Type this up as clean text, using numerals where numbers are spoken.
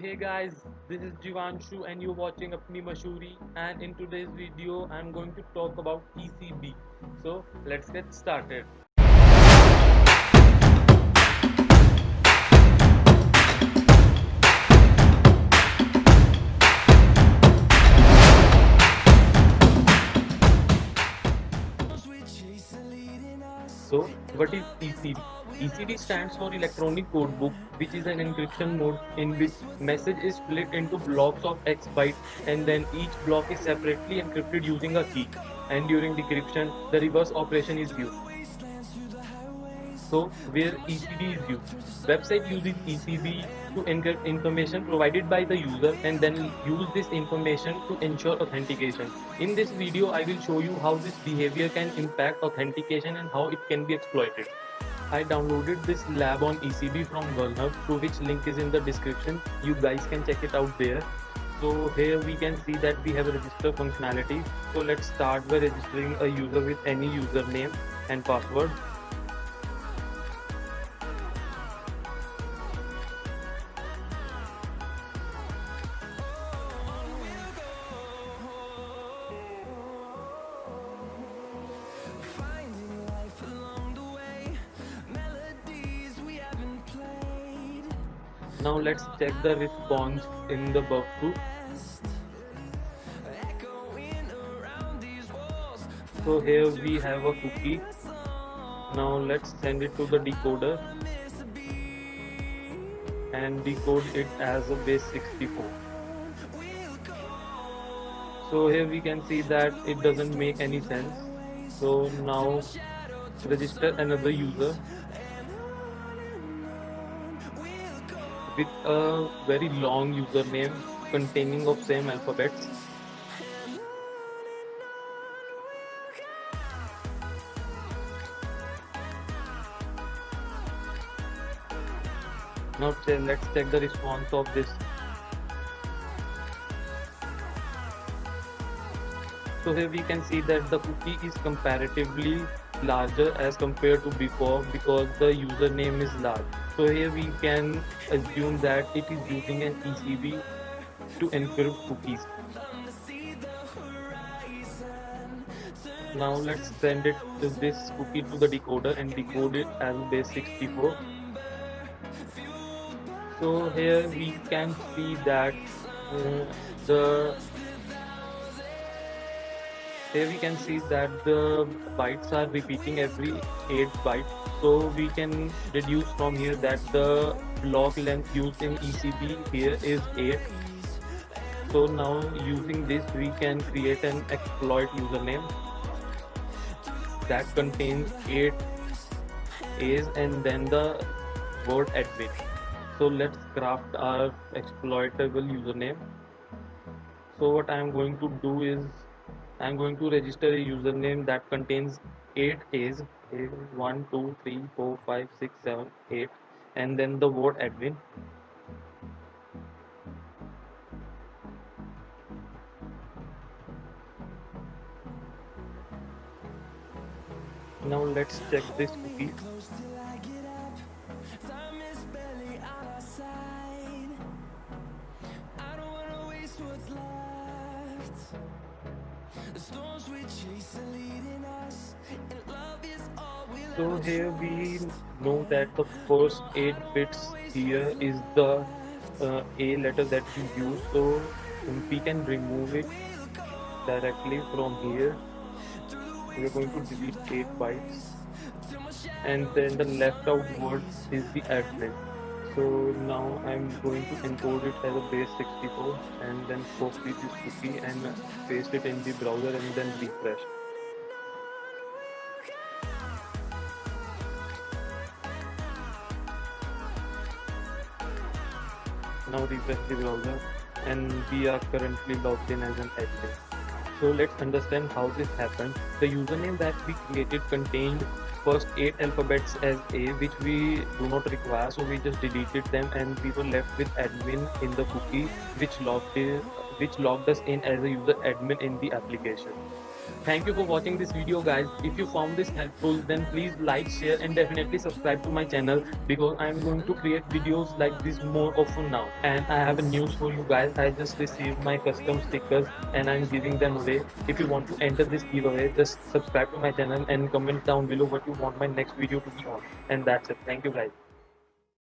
Hey guys, this is Jivanshu and you're watching Apni Mashuri, and in today's video I'm going to talk about ECB. So let's get started. So what is ECB? ECB stands for Electronic Code Book, which is an encryption mode in which message is split into blocks of X bytes, and then each block is separately encrypted using a key. And during decryption, the reverse operation is used. So where ECB is used. Website uses ECB to encrypt information provided by the user and then use this information to ensure authentication. In this video, I will show you how this behavior can impact authentication and how it can be exploited. I downloaded this lab on ECB from Gurnhub, to which link is in the description. You guys can check it out there. So here we can see that we have a register functionality. So let's start by registering a user with any username and password. Now let's check the response in the workflow. So here we have a cookie. Now let's send it to the decoder and decode it as a base 64. So here we can see that it doesn't make any sense. So now register another user with a very long username containing of same alphabets. Now let's check the response of this. So here we can see that the cookie is comparatively larger as compared to before because the username is large. So here we can assume that it is using an ECB to encrypt cookies. Now let's send it this cookie to the decoder and decode it as base 64. So here we can see that the here we can see that the bytes are repeating every 8 bytes. So we can deduce from here that the block length used in ECB here is 8. So now using this we can create an exploit username that contains 8 A's and then the word admin. So let's craft our exploitable username. So what I am going to do is I am going to register a username that contains 8 A's, 1, 2, 3, 4, 5, 6, 7, 8, and then the word admin. Now let's check this cookie. So here we know that the first 8 bits here is the A letter that we use. So we can remove it directly from here. We are going to delete 8 bytes, and then the left out word is the admin. So now I'm going to encode it as a base 64 and then copy this cookie and paste it in the browser and then refresh. Now refresh the browser and we are currently logged in as an admin. So let's understand how this happened. The username that we created contained first 8 alphabets as A, which we do not require, so we just deleted them and we were left with admin in the cookie, which logged us in as a user admin in the application. Thank you for watching this video, guys. If you found this helpful, then please like, share, and definitely subscribe to my channel, because I'm going to create videos like this more often now. And I have a news for you guys. I just received my custom stickers and I'm giving them away. If you want to enter this giveaway, just subscribe to my channel and comment down below what you want my next video to be on. And that's it. Thank you, guys.